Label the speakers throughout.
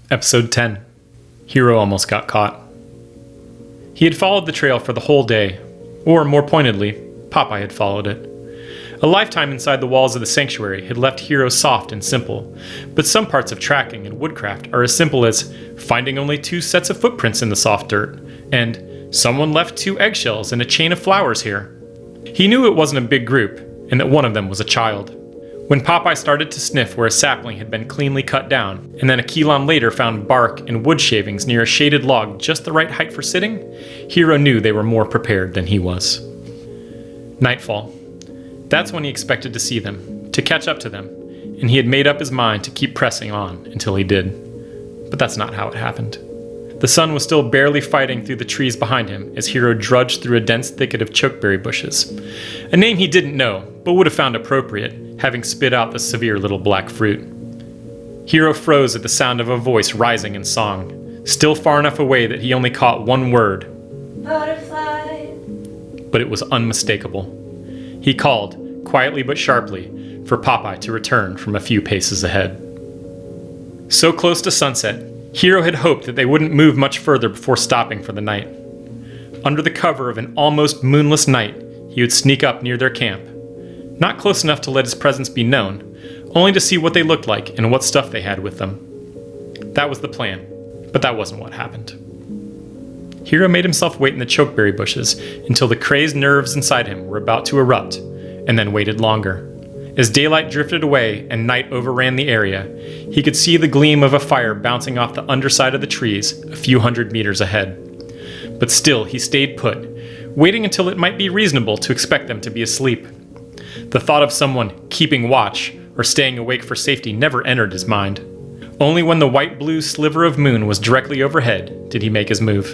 Speaker 1: Episode 10. Hero almost got caught. He had followed the trail for the whole day, or more pointedly, Popeye had followed it. A lifetime inside the walls of the sanctuary had left Hero soft and simple, but some parts of tracking and woodcraft are as simple as finding only 2 sets of footprints in the soft dirt, and someone left 2 eggshells and a chain of flowers here. He knew it wasn't a big group, and that one of them was a child. When Popeye started to sniff where a sapling had been cleanly cut down, and then a key lam later found bark and wood shavings near a shaded log just the right height for sitting, Hero knew they were more prepared than he was. Nightfall. That's when he expected to see them, to catch up to them, and he had made up his mind to keep pressing on until he did. But that's not how it happened. The sun was still barely fighting through the trees behind him as Hero drudged through a dense thicket of chokeberry bushes. A name he didn't know, but would have found appropriate, having spit out the severe little black fruit. Hero froze at the sound of a voice rising in song, still far enough away that he only caught one word. Butterfly. But it was unmistakable. He called, quietly but sharply, for Popeye to return from a few paces ahead. So close to sunset, Hero had hoped that they wouldn't move much further before stopping for the night. Under the cover of an almost moonless night, he would sneak up near their camp. Not close enough to let his presence be known, only to see what they looked like and what stuff they had with them. That was the plan, but that wasn't what happened. Hero made himself wait in the chokeberry bushes until the crazed nerves inside him were about to erupt, and then waited longer. As daylight drifted away and night overran the area, he could see the gleam of a fire bouncing off the underside of the trees a few hundred meters ahead. But still he stayed put, waiting until it might be reasonable to expect them to be asleep. The thought of someone keeping watch or staying awake for safety never entered his mind. Only when the white-blue sliver of moon was directly overhead did he make his move.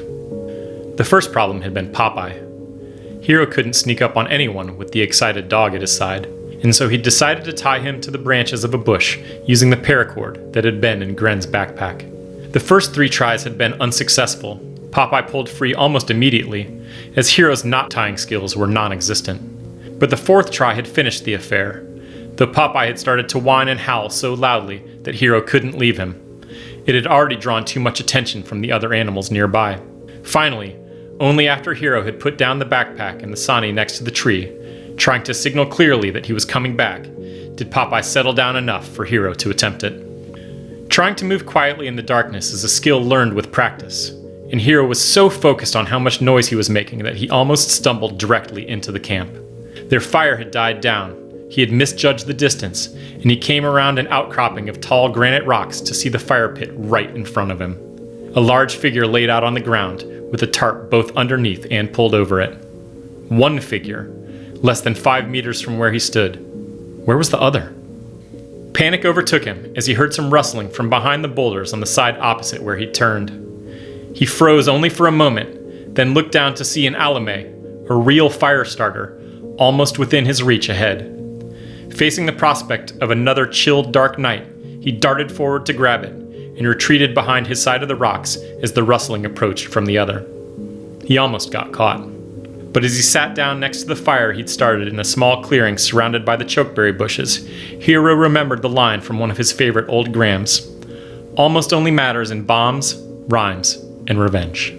Speaker 1: The first problem had been Popeye. Hero couldn't sneak up on anyone with the excited dog at his side, and so he decided to tie him to the branches of a bush using the paracord that had been in Gren's backpack. The first 3 tries had been unsuccessful. Popeye pulled free almost immediately, as Hero's knot-tying skills were non-existent. But the 4th try had finished the affair, though Popeye had started to whine and howl so loudly that Hero couldn't leave him. It had already drawn too much attention from the other animals nearby. Finally, only after Hero had put down the backpack and the sani next to the tree, trying to signal clearly that he was coming back, did Popeye settle down enough for Hero to attempt it. Trying to move quietly in the darkness is a skill learned with practice, and Hero was so focused on how much noise he was making that he almost stumbled directly into the camp. Their fire had died down. He had misjudged the distance, and he came around an outcropping of tall granite rocks to see the fire pit right in front of him. A large figure laid out on the ground, with a tarp both underneath and pulled over it. One figure, less than 5 meters from where he stood. Where was the other? Panic overtook him as he heard some rustling from behind the boulders on the side opposite where he'd turned. He froze only for a moment, then looked down to see an alame, a real firestarter, almost within his reach ahead. Facing the prospect of another chilled dark night, he darted forward to grab it, and retreated behind his side of the rocks as the rustling approached from the other. He almost got caught. But as he sat down next to the fire he'd started in a small clearing surrounded by the chokeberry bushes, Hero remembered the line from one of his favorite old grams: "Almost only matters in bombs, rhymes, and revenge."